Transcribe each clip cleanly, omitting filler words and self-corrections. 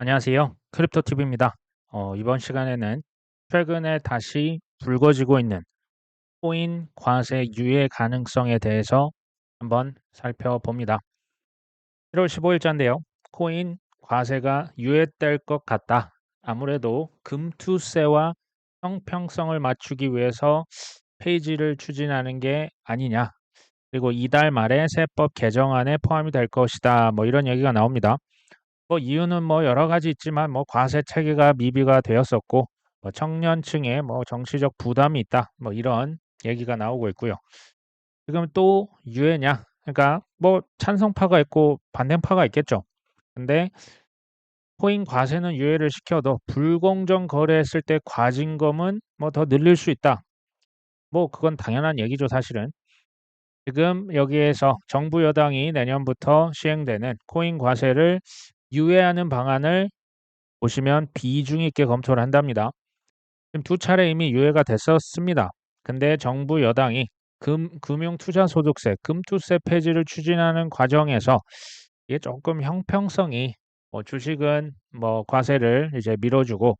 안녕하세요. 크립토TV입니다. 이번 시간에는 최근에 다시 불거지고 있는 코인 과세 유예 가능성에 대해서 한번 살펴봅니다. 1월 15일자인데요. 코인 과세가 유예될 것 같다. 아무래도 금투세와 형평성을 맞추기 위해서 페이지를 추진하는 게 아니냐. 그리고 이달 말에 세법 개정안에 포함이 될 것이다. 뭐 이런 얘기가 나옵니다. 이유는 여러 가지 있지만 과세 체계가 미비가 되었었고 청년층에 정치적 부담이 있다. 이런 얘기가 나오고 있고요. 지금 또 유예냐? 그러니까 찬성파가 있고 반대파가 있겠죠. 근데 코인 과세는 유예를 시켜도 불공정 거래했을 때 과징금은 더 늘릴 수 있다. 그건 당연한 얘기죠, 사실은. 지금 여기에서 정부 여당이 내년부터 시행되는 코인 과세를 유예하는 방안을 보시면 비중 있게 검토를 한답니다. 지금 두 차례 이미 유예가 됐었습니다. 근데 정부 여당이 금융투자소득세, 금투세 폐지를 추진하는 과정에서 이게 조금 형평성이 주식은 과세를 이제 밀어주고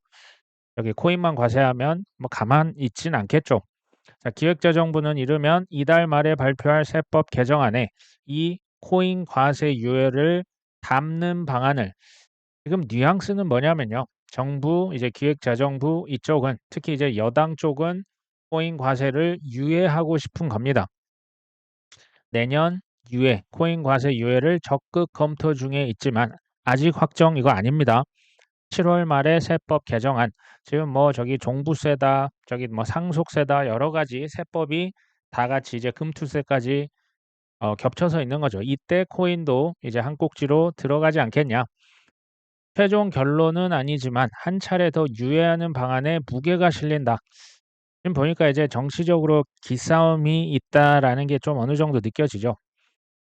여기 코인만 과세하면 가만 있진 않겠죠. 자, 기획재정부는 이르면 이달 말에 발표할 세법 개정안에 이 코인 과세 유예를 담는 방안을 지금 뉘앙스는 뭐냐면요. 정부 이제 기획재정부 이쪽은 특히 이제 여당 쪽은 코인 과세를 유예하고 싶은 겁니다. 내년 유예, 코인 과세 유예를 적극 검토 중에 있지만 아직 확정 이거 아닙니다. 7월 말에 세법 개정안 지금 저기 종부세다, 저기 상속세다 여러 가지 세법이 다 같이 이제 금투세까지 겹쳐서 있는 거죠. 이때 코인도 이제 한 꼭지로 들어가지 않겠냐. 최종 결론은 아니지만 한 차례 더 유예하는 방안에 무게가 실린다. 지금 보니까 이제 정치적으로 기싸움이 있다라는 게 좀 어느 정도 느껴지죠.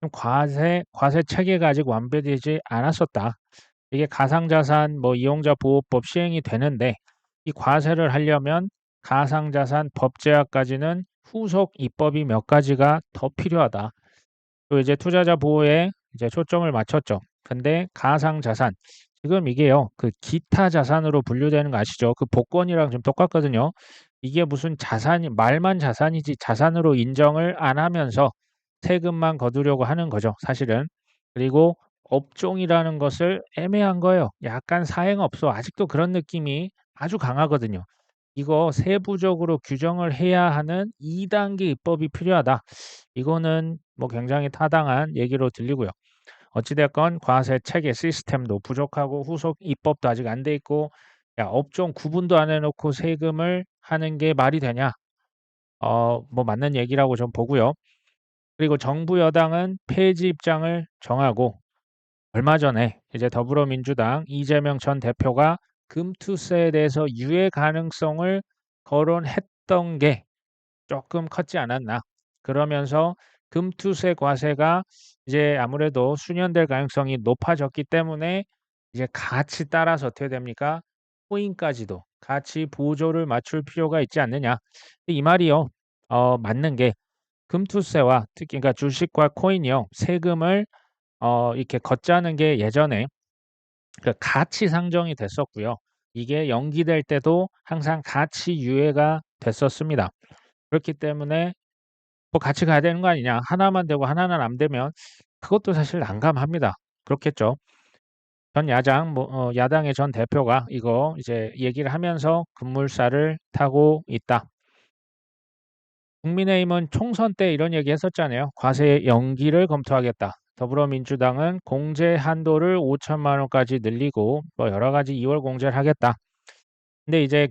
좀 과세 체계가 아직 완비되지 않았었다. 이게 가상자산 이용자 보호법 시행이 되는데 이 과세를 하려면 가상자산 법제화까지는 후속 입법이 몇 가지가 더 필요하다. 또 이제 투자자 보호에 이제 초점을 맞췄죠. 근데 가상자산 지금 이게요. 그 기타 자산으로 분류되는 거 아시죠? 그 복권이랑 좀 똑같거든요. 이게 무슨 자산이 말만 자산이지 자산으로 인정을 안 하면서 세금만 거두려고 하는 거죠, 사실은. 그리고 업종이라는 것을 애매한 거예요. 약간 사행업소 아직도 그런 느낌이 아주 강하거든요. 이거 세부적으로 규정을 해야 하는 2단계 입법이 필요하다. 이거는 굉장히 타당한 얘기로 들리고요. 어찌 됐건 과세 체계 시스템도 부족하고 후속 입법도 아직 안 돼 있고 야, 업종 구분도 안 해 놓고 세금을 하는 게 말이 되냐? 맞는 얘기라고 좀 보고요. 그리고 정부 여당은 폐지 입장을 정하고 얼마 전에 이제 더불어민주당 이재명 전 대표가 금투세에 대해서 유예 가능성을 거론했던 게 조금 컸지 않았나. 그러면서 금투세 과세가 이제 아무래도 수년될 가능성이 높아졌기 때문에 이제 같이 따라서 어떻게 됩니까? 코인까지도 같이 보조를 맞출 필요가 있지 않느냐. 이 말이요. 맞는 게 금투세와 특히 그러니까 주식과 코인이요. 세금을 이렇게 걷자는 게 예전에 같이 상정이 됐었고요. 이게 연기될 때도 항상 같이 유예가 됐었습니다. 그렇기 때문에 같이 가야 되는 거 아니냐. 하나만 되고 하나는 안 되면 그것도 사실 난감합니다. 그렇겠죠. 전 야당의 전 대표가 이거 이제 얘기를 하면서 급물살을 타고 있다. 국민의힘은 총선 때 이런 얘기 했었잖아요. 과세 연기를 검토하겠다. 더불어민주당은 공제 한도를 5천만 원까지 늘리고 여러 가지 2월 공제를 하겠다. 근데 이제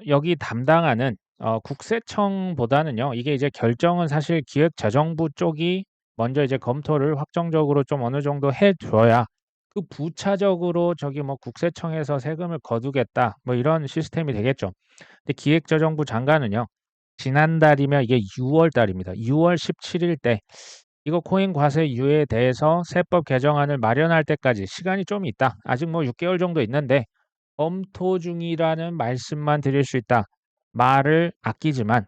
여기 담당하는 국세청보다는요. 이게 이제 결정은 사실 기획재정부 쪽이 먼저 이제 검토를 확정적으로 좀 어느 정도 해 줘야 그 부차적으로 저기 국세청에서 세금을 거두겠다. 이런 시스템이 되겠죠. 근데 기획재정부 장관은요. 지난달이면 이게 6월 달입니다. 6월 17일 때 이거 코인 과세 유예에 대해서 세법 개정안을 마련할 때까지 시간이 좀 있다. 아직 6개월 정도 있는데 검토 중이라는 말씀만 드릴 수 있다. 말을 아끼지만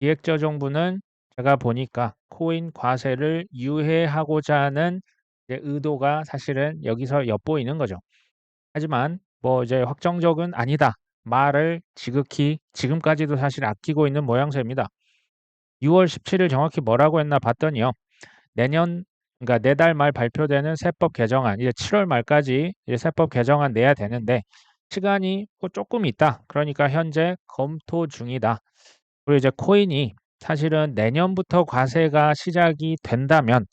기획재정부는 제가 보니까 코인 과세를 유예하고자 하는 이제 의도가 사실은 여기서 엿보이는 거죠. 하지만 뭐 이제 확정적은 아니다. 말을 지극히 지금까지도 사실 아끼고 있는 모양새입니다. 6월 17일 정확히 뭐라고 했나 봤더니요. 내년 그러니까 4달 말 발표되는 세법 개정안 이제 7월 말까지 이제 세법 개정안 내야 되는데 시간이 뭐 조금 있다. 그러니까 현재 검토 중이다. 그리고 이제 코인이 사실은 내년부터 과세가 시작이 된다면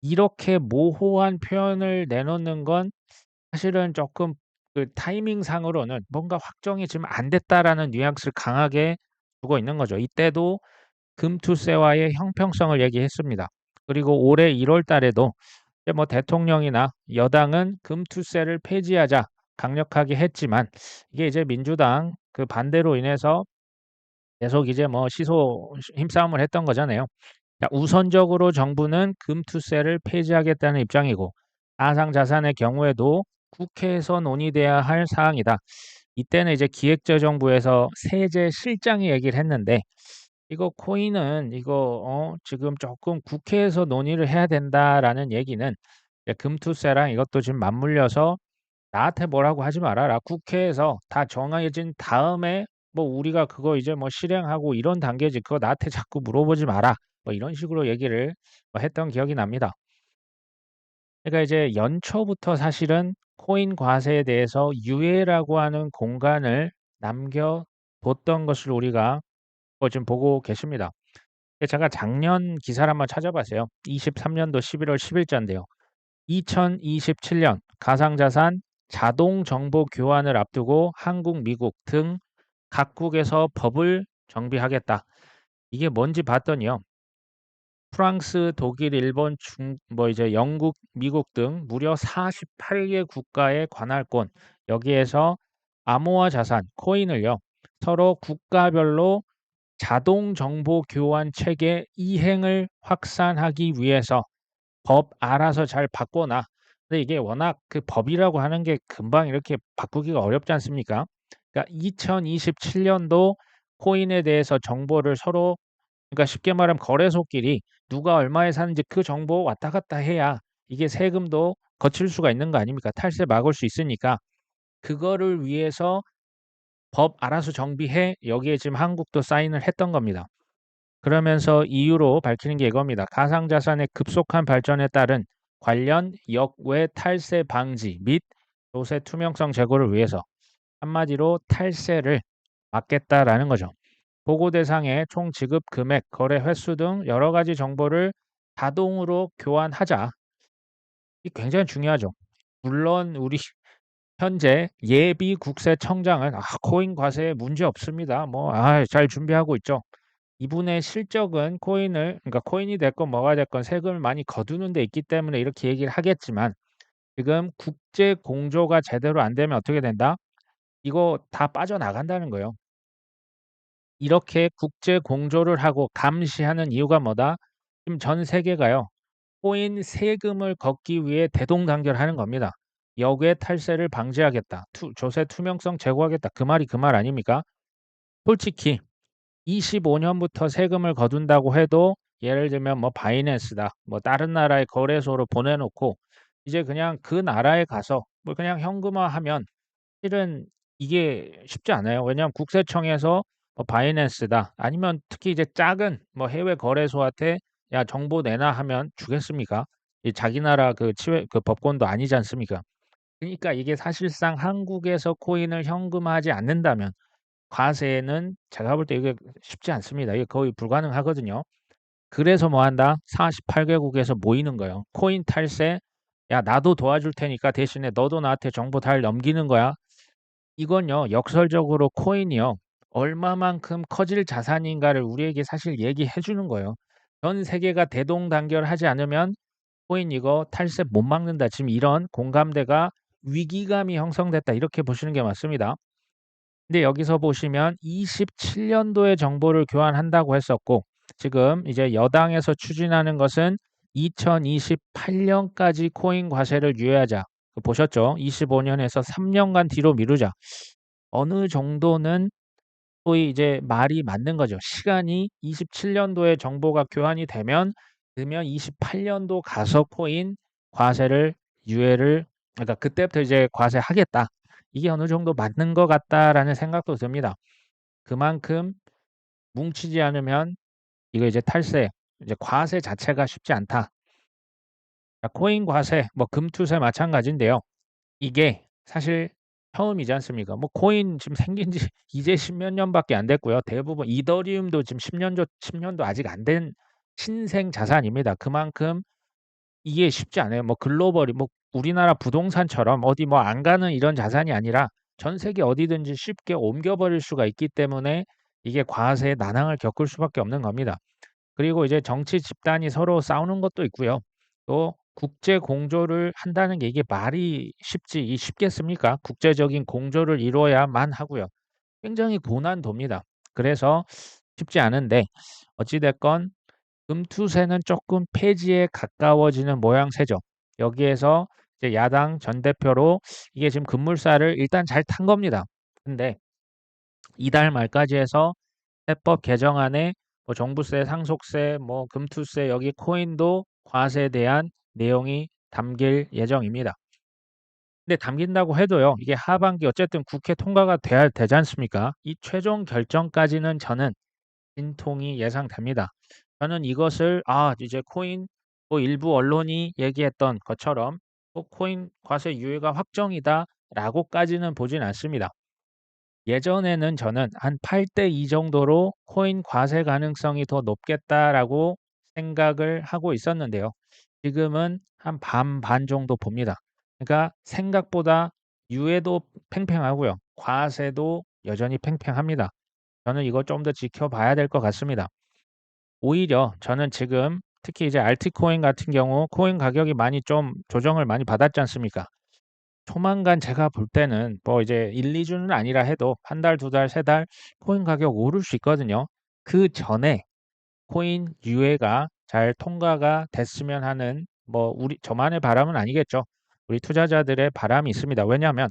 이렇게 모호한 표현을 내놓는 건 사실은 조금 그 타이밍상으로는 뭔가 확정이 지금 안 됐다라는 뉘앙스를 강하게 두고 있는 거죠. 이때도 금투세와의 형평성을 얘기했습니다. 그리고 올해 1월 달에도 이제 뭐 대통령이나 여당은 금투세를 폐지하자 강력하게 했지만 이게 이제 민주당 그 반대로 인해서 계속 이제 뭐 시소 힘싸움을 했던 거잖아요. 자, 우선적으로 정부는 금투세를 폐지하겠다는 입장이고 가상자산의 경우에도 국회에서 논의돼야 할 사항이다. 이때는 이제 기획재정부에서 세제실장이 얘기를 했는데 이거 코인은 이거 지금 조금 국회에서 논의를 해야 된다라는 얘기는 이제 금투세랑 이것도 지금 맞물려서 나한테 뭐라고 하지 말아라. 국회에서 다 정해진 다음에 뭐 우리가 그거 이제 뭐 실행하고 이런 단계지. 그거 나한테 자꾸 물어보지 마라. 뭐 이런 식으로 얘기를 뭐 했던 기억이 납니다. 그러니까 이제 연초부터 사실은 코인 과세에 대해서 유예라고 하는 공간을 남겨뒀던 것을 우리가 지금 보고 계십니다. 제가 작년 기사를 한번 찾아봤어요. 23년도 11월 10일자인데요. 2027년 가상자산 자동 정보 교환을 앞두고 한국, 미국 등 각국에서 법을 정비하겠다. 이게 뭔지 봤더니요. 프랑스, 독일, 일본, 뭐 이제 영국, 미국 등 무려 48개 국가의 관할권 여기에서 암호화 자산, 코인을요. 서로 국가별로 자동 정보 교환 체계 이행을 확산하기 위해서 법 알아서 잘 바꿔놔. 근데 이게 워낙 그 법이라고 하는 게 금방 이렇게 바꾸기가 어렵지 않습니까? 그러니까 2027년도 코인에 대해서 정보를 서로 그러니까 쉽게 말하면 거래소끼리 누가 얼마에 사는지 그 정보 왔다 갔다 해야 이게 세금도 거칠 수가 있는 거 아닙니까? 탈세 막을 수 있으니까 그거를 위해서 법 알아서 정비해 여기에 지금 한국도 사인을 했던 겁니다. 그러면서 이유로 밝히는 게 이겁니다. 가상자산의 급속한 발전에 따른 관련 역외 탈세 방지 및 조세 투명성 제고를 위해서 한마디로 탈세를 막겠다라는 거죠. 보고 대상의 총 지급 금액, 거래 횟수 등 여러 가지 정보를 자동으로 교환하자. 이 굉장히 중요하죠. 물론 우리 현재 예비 국세청장은 코인 과세에 문제 없습니다. 뭐 잘 준비하고 있죠. 이분의 실적은 그러니까 코인이 됐건 뭐가 됐건 세금을 많이 거두는 데 있기 때문에 이렇게 얘기를 하겠지만 지금 국제 공조가 제대로 안 되면 어떻게 된다? 이거 다 빠져나간다는 거예요. 이렇게 국제 공조를 하고 감시하는 이유가 뭐다? 지금 전 세계가요. 코인 세금을 걷기 위해 대동단결하는 겁니다. 역외 탈세를 방지하겠다. 조세 투명성 제고하겠다. 그 말이 그 말 아닙니까? 솔직히 25년부터 세금을 거둔다고 해도 예를 들면 뭐 바이낸스다. 뭐 다른 나라의 거래소로 보내놓고 이제 그냥 그 나라에 가서 뭐 그냥 현금화하면 실은 이게 쉽지 않아요. 왜냐하면 국세청에서 뭐 바이낸스다. 아니면 특히 이제 작은 뭐 해외 거래소한테 야 정보 내놔 하면 주겠습니까? 이 자기 나라 그 치외 그 법권도 아니지 않습니까? 그러니까 이게 사실상 한국에서 코인을 현금화하지 않는다면 과세는 제가 볼 때 이게 쉽지 않습니다. 이게 거의 불가능하거든요. 그래서 뭐 한다? 48개국에서 모이는 거예요. 코인 탈세, 야, 나도 도와줄 테니까 대신에 너도 나한테 정보 잘 넘기는 거야. 이건요, 역설적으로 코인이요, 얼마만큼 커질 자산인가를 우리에게 사실 얘기해 주는 거예요. 전 세계가 대동단결하지 않으면 코인 이거 탈세 못 막는다. 지금 이런 공감대가 위기감이 형성됐다. 이렇게 보시는 게 맞습니다. 근데 여기서 보시면 27년도에 정보를 교환한다고 했었고 지금 이제 여당에서 추진하는 것은 2028년까지 코인 과세를 유예하자. 보셨죠? 25년에서 3년간 뒤로 미루자. 어느 정도는 소위 이제 말이 맞는 거죠. 시간이 27년도에 정보가 교환이 되면 그러면 28년도 가서 코인 과세를 유예를 그러니까 그때부터 이제 과세하겠다. 이게 어느 정도 맞는 것 같다라는 생각도 듭니다. 그만큼 뭉치지 않으면 이거 이제 탈세, 이제 과세 자체가 쉽지 않다. 자, 코인 과세, 뭐 금투세 마찬가지인데요. 이게 사실 처음이지 않습니까? 뭐 코인 지금 생긴 지 이제 10몇 년밖에 안 됐고요. 대부분 이더리움도 지금 10년도 아직 안 된 신생 자산입니다. 그만큼 이게 쉽지 않아요. 뭐 글로벌이 뭐 우리나라 부동산처럼 어디 뭐 안 가는 이런 자산이 아니라 전 세계 어디든지 쉽게 옮겨버릴 수가 있기 때문에 이게 과세의 난항을 겪을 수밖에 없는 겁니다. 그리고 이제 정치 집단이 서로 싸우는 것도 있고요. 또 국제 공조를 한다는 게 이게 말이 쉽겠습니까? 국제적인 공조를 이루어야만 하고요. 굉장히 고난도입니다. 그래서 쉽지 않은데 어찌 됐건 금투세는 조금 폐지에 가까워지는 모양새죠. 여기에서 이제 야당 전 대표로 이게 지금 급물살을 일단 잘 탄 겁니다. 근데 이달 말까지 해서 세법 개정안에 뭐 종부세, 상속세, 뭐 금투세, 여기 코인도 과세에 대한 내용이 담길 예정입니다. 근데 담긴다고 해도요, 이게 하반기 어쨌든 국회 통과가 돼야 되지 않습니까? 이 최종 결정까지는 저는 진통이 예상됩니다. 저는 이것을 이제 코인 뭐 일부 언론이 얘기했던 것처럼 코인 과세 유예가 확정이다라고까지는 보진 않습니다. 예전에는 저는 한 8대 2 정도로 코인 과세 가능성이 더 높겠다라고 생각을 하고 있었는데요. 지금은 한 반반 정도 봅니다. 그러니까 생각보다 유예도 팽팽하고요. 과세도 여전히 팽팽합니다. 저는 이거 좀 더 지켜봐야 될 것 같습니다. 오히려 저는 지금 특히 이제 알트코인 같은 경우 코인 가격이 많이 좀 조정을 많이 받았지 않습니까? 조만간 제가 볼 때는 뭐 이제 1-2주는 아니라 해도 한 달, 2달, 3달 코인 가격 오를 수 있거든요. 그전에 코인 유예가 잘 통과가 됐으면 하는 뭐 저만의 바람은 아니겠죠. 우리 투자자들의 바람이 있습니다. 왜냐하면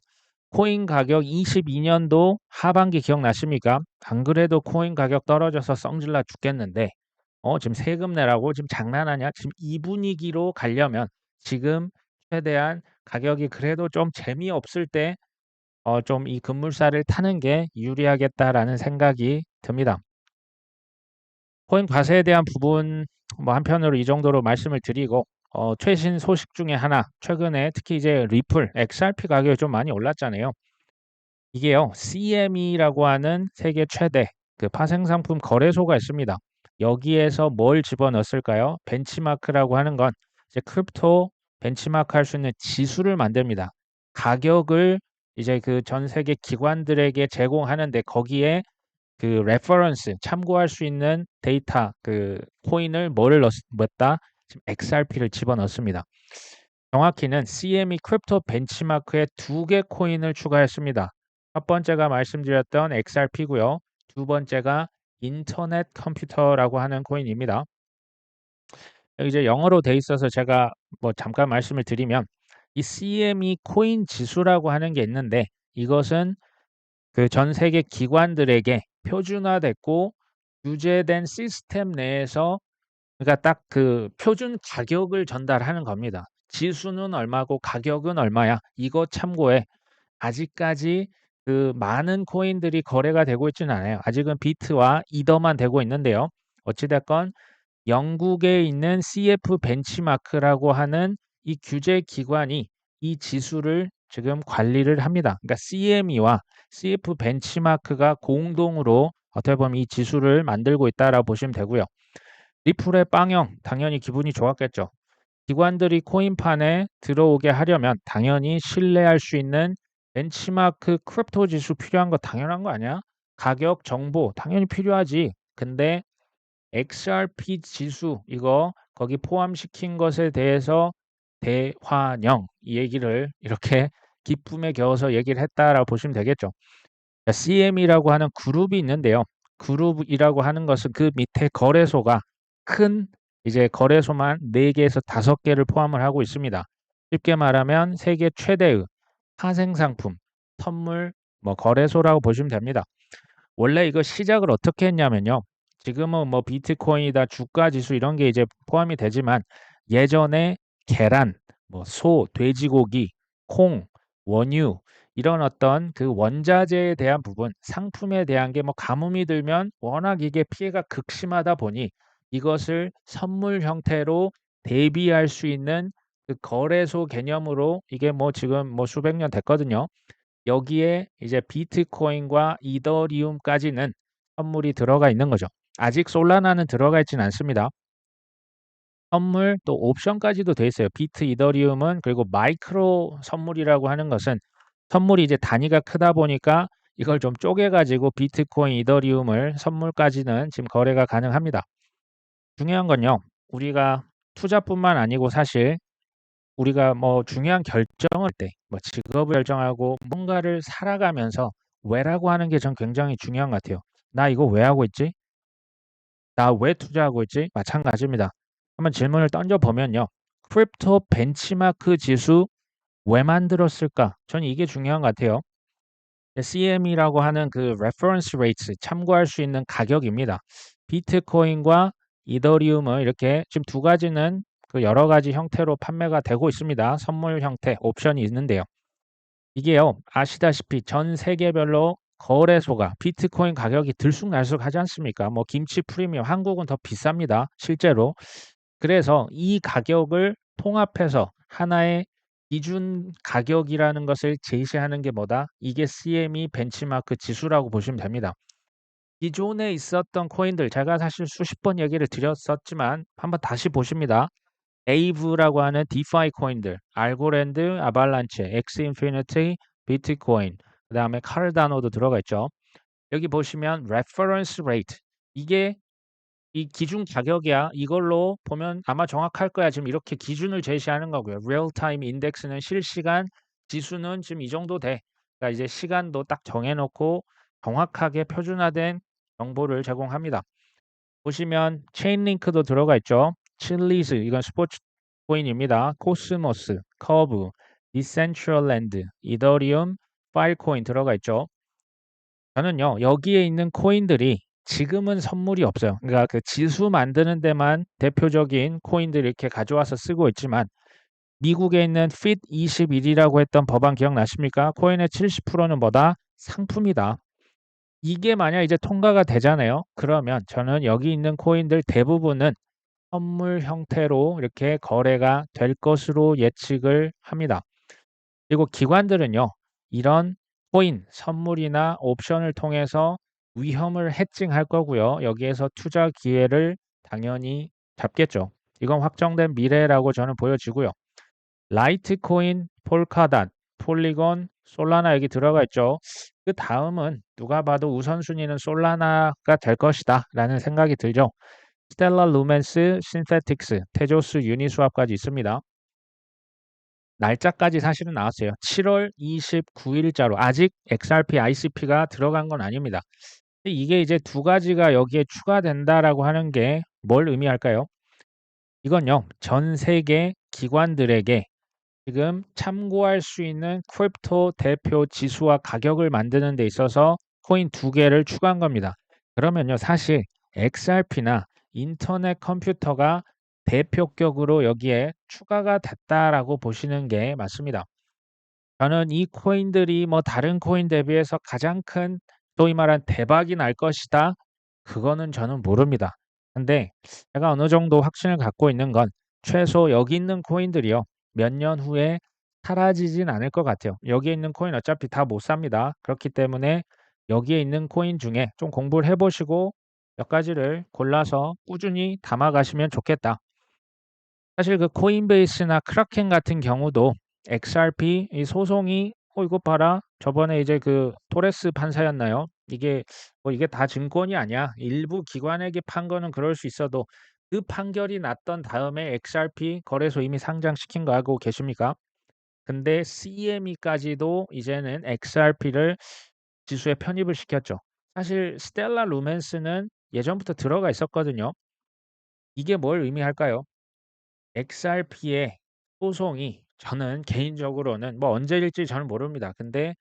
코인 가격 22년도 하반기 기억나십니까? 안 그래도 코인 가격 떨어져서 썽질나 죽겠는데 지금 세금 내라고 지금 장난하냐? 지금 이 분위기로 가려면 지금 최대한 가격이 그래도 좀 재미없을 때 좀 이 급물살을 타는 게 유리하겠다라는 생각이 듭니다. 코인 과세에 대한 부분 뭐 한편으로 이 정도로 말씀을 드리고 최신 소식 중에 하나 최근에 특히 이제 리플 XRP 가격이 좀 많이 올랐잖아요. 이게요. CME라고 하는 세계 최대 그 파생 상품 거래소가 있습니다. 여기에서 뭘 집어넣었을까요? 벤치마크라고 하는 건 이제 크립토 벤치마크 할 수 있는 지수를 만듭니다. 가격을 이제 그 전 세계 기관들에게 제공하는데 거기에 그 레퍼런스 참고할 수 있는 데이터 그 코인을 뭐를 넣었다? 지금 XRP를 집어넣습니다. 정확히는 CME 크립토 벤치마크에 2개 코인을 추가했습니다. 첫 번째가 말씀드렸던 XRP고요. 두 번째가 인터넷 컴퓨터라고 하는 코인입니다. 여기 이제 영어로 돼 있어서 제가 뭐 잠깐 말씀을 드리면 이 CME 코인 지수라고 하는 게 있는데 이것은 그 전 세계 기관들에게 표준화됐고 규제된 시스템 내에서 그러니까 딱 그 표준 가격을 전달하는 겁니다. 지수는 얼마고 가격은 얼마야. 이거 참고해. 아직까지 그 많은 코인들이 거래가 되고 있지는 않아요. 아직은 비트와 이더만 되고 있는데요. 어찌 됐건 영국에 있는 CF 벤치마크라고 하는 이 규제 기관이 이 지수를 지금 관리를 합니다. 그러니까 CME와 CF 벤치마크가 공동으로 어떻게 보면 이 지수를 만들고 있다라고 보시면 되고요. 리플의 빵형 당연히 기분이 좋았겠죠. 기관들이 코인판에 들어오게 하려면 당연히 신뢰할 수 있는 벤치마크 크립토 지수 필요한 거 당연한 거 아니야? 가격 정보 당연히 필요하지. 근데 XRP 지수 이거 거기 포함시킨 것에 대해서 대환영 이 얘기를 이렇게 기쁨에 겨워서 얘기를 했다라고 보시면 되겠죠. CM이라고 하는 그룹이 있는데요. 그룹이라고 하는 것은 그 밑에 거래소가 큰 이제 거래소만 4개에서 5개를 포함을 하고 있습니다. 쉽게 말하면 세계 최대의 파생상품, 선물, 뭐 거래소라고 보시면 됩니다. 원래 이거 시작을 어떻게 했냐면요. 지금은 뭐 비트코인이다, 주가 지수 이런 게 이제 포함이 되지만 예전에 계란, 뭐 소, 돼지고기, 콩, 원유 이런 어떤 그 원자재에 대한 부분, 상품에 대한 게 뭐 가뭄이 들면 워낙 이게 피해가 극심하다 보니 이것을 선물 형태로 대비할 수 있는 그 거래소 개념으로 이게 뭐 지금 뭐 수백 년 됐거든요. 여기에 이제 비트코인과 이더리움까지는 선물이 들어가 있는 거죠. 아직 솔라나는 들어가 있진 않습니다. 선물 또 옵션까지도 돼 있어요. 비트 이더리움은. 그리고 마이크로 선물이라고 하는 것은 선물이 이제 단위가 크다 보니까 이걸 좀 쪼개 가지고 비트코인, 이더리움을 선물까지는 지금 거래가 가능합니다. 중요한 건요. 우리가 투자뿐만 아니고 사실 우리가 뭐 중요한 결정을 때 뭐 직업을 결정하고 뭔가를 살아가면서 왜라고 하는 게 전 굉장히 중요한 것 같아요. '나 이거 왜 하고 있지? 나 왜 투자하고 있지?' 마찬가지입니다. 한번 질문을 던져 보면요. '크립토 벤치마크 지수 왜 만들었을까?' 저는 이게 중요한 것 같아요. CM이라고 하는 그 reference rates, 참고할 수 있는 가격입니다. 비트코인과 이더리움은 이렇게 지금 두 가지는 그 여러 가지 형태로 판매가 되고 있습니다. 선물 형태, 옵션이 있는데요. 이게요, 아시다시피 전 세계별로 거래소가 비트코인 가격이 들쑥날쑥하지 않습니까? 뭐 김치 프리미엄, 한국은 더 비쌉니다. 실제로. 그래서 이 가격을 통합해서 하나의 기준 가격이라는 것을 제시하는 게 뭐다? 이게 CME 벤치마크 지수라고 보시면 됩니다. 기존에 있었던 코인들 제가 사실 수십 번 얘기를 드렸었지만 한번 다시 보십니다. 에이브라고 하는 디파이 코인들, 알고랜드, 아발란체, 엑스인피니티, 비트코인, 그다음에 카르다노도 들어가 있죠. 여기 보시면 레퍼런스 레이트, 이게 이 기준 가격이야. 이걸로 보면 아마 정확할 거야. 지금 이렇게 기준을 제시하는 거고요. 리얼 타임 인덱스는 실시간, 지수는 지금 이 정도 돼. 그러니까 이제 시간도 딱 정해 놓고 정확하게 표준화된 정보를 제공합니다. 보시면 체인링크도 들어가 있죠. 칠리즈, 이건 스포츠 코인입니다. 코스모스, 커브, 디센트럴랜드, 이더리움, 파일코인 들어가 있죠. 저는요, 여기에 있는 코인들이 지금은 선물이 없어요. 그러니까 그 지수 만드는 데만 대표적인 코인들 이렇게 가져와서 쓰고 있지만 미국에 있는 FIT 21이라고 했던 법안 기억나십니까? 코인의 70%는 뭐다? 상품이다. 이게 만약 이제 통과가 되잖아요. 그러면 저는 여기 있는 코인들 대부분은 선물 형태로 이렇게 거래가 될 것으로 예측을 합니다. 그리고 기관들은요. 이런 코인, 선물이나 옵션을 통해서 위험을 해칭할 거고요. 여기에서 투자 기회를 당연히 잡겠죠. 이건 확정된 미래라고 저는 보여지고요. 라이트코인, 폴카닷, 폴리곤, 솔라나 여기 들어가 있죠. 그다음은 누가 봐도 우선순위는 솔라나가 될 것이다라는 생각이 들죠. 스텔라 루멘스, 신세틱스, 테조스 유니스왑까지 있습니다. 날짜까지 사실은 나왔어요. 7월 29일자로 아직 XRP, ICP가 들어간 건 아닙니다. 이게 이제 두 가지가 여기에 추가된다라고 하는 게 뭘 의미할까요? 이건요. 전 세계 기관들에게 지금 참고할 수 있는 크립토 대표 지수와 가격을 만드는 데 있어서 코인 두 개를 추가한 겁니다. 그러면요. 사실 XRP나 인터넷 컴퓨터가 대표격으로 여기에 추가가 됐다라고 보시는 게 맞습니다. 저는 이 코인들이 뭐 다른 코인 대비해서 가장 큰 소위 말한 대박이 날 것이다. 그거는 저는 모릅니다. 근데 제가 어느 정도 확신을 갖고 있는 건 최소 여기 있는 코인들이요. 몇 년 후에 사라지진 않을 것 같아요. 여기에 있는 코인 어차피 다 못 삽니다. 그렇기 때문에 여기에 있는 코인 중에 좀 공부를 해 보시고 몇 가지를 골라서 꾸준히 담아 가시면 좋겠다. 사실 그 코인베이스나 크라켄 같은 경우도 XRP 이 소송이 이거 봐라. 저번에 이제 그 토레스 판사였나요? 이게 뭐 이게 다 증권이 아니야. 일부 기관에게 판 거는 그럴 수 있어도 그 판결이 났던 다음에 XRP 거래소 이미 상장시킨 거 알고 계십니까? 근데 CME까지도 이제는 XRP를 지수에 편입을 시켰죠. 사실 스텔라 루멘스는 예전부터 들어가 있었거든요. 이게 뭘 의미할까요? XRP의 소송이 저는 개인적으로는 뭐 언제일지 저는 모릅니다. 근데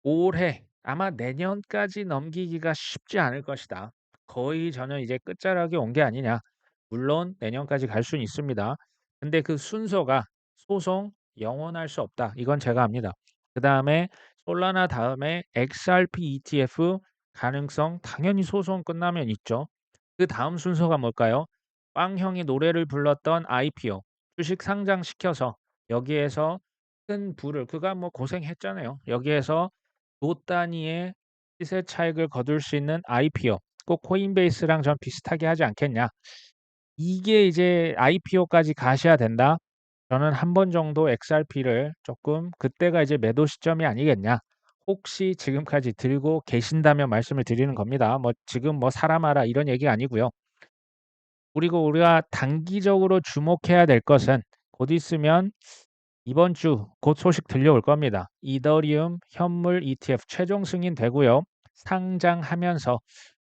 올해 아마 내년까지 넘기기가 쉽지 않을 것이다. 거의 저는 이제 끝자락에 온 게 아니냐. 물론 내년까지 갈 수는 있습니다. 근데 그 순서가 소송 영원할 수 없다. 이건 제가 압니다. 그다음에 솔라나 다음에 XRP ETF 가능성 당연히 소송 끝나면 있죠. 그 다음 순서가 뭘까요? 빵형이 노래를 불렀던 IPO 주식 상장시켜서 여기에서 큰 부를 그가 뭐 고생했잖아요. 여기에서 도 단위의 시세 차익을 거둘 수 있는 IPO 꼭 코인베이스랑 좀 비슷하게 하지 않겠냐. 이게 이제 IPO까지 가셔야 된다. 저는 한 번 정도 XRP를 조금 그때가 이제 매도 시점이 아니겠냐. 혹시 지금까지 들고 계신다면 말씀을 드리는 겁니다. 뭐 지금 뭐 사람하라 이런 얘기 아니고요. 그리고 우리가 단기적으로 주목해야 될 것은 곧 있으면 이번 주 곧 소식 들려올 겁니다. 이더리움 현물 ETF 최종 승인되고요. 상장하면서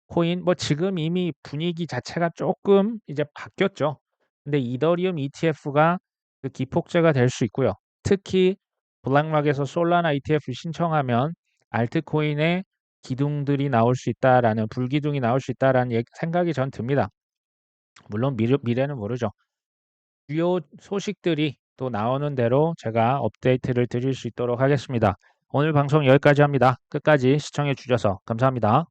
코인 뭐 지금 이미 분위기 자체가 조금 이제 바뀌었죠. 근데 이더리움 ETF가 그 기폭제가 될 수 있고요. 특히 블랙락에서 솔라나 ETF 신청하면 알트코인의 기둥들이 나올 수 있다라는 불기둥이 나올 수 있다라는 생각이 전 듭니다. 물론 미래는 모르죠. 주요 소식들이 또 나오는 대로 제가 업데이트를 드릴 수 있도록 하겠습니다. 오늘 방송 여기까지 합니다. 끝까지 시청해 주셔서 감사합니다.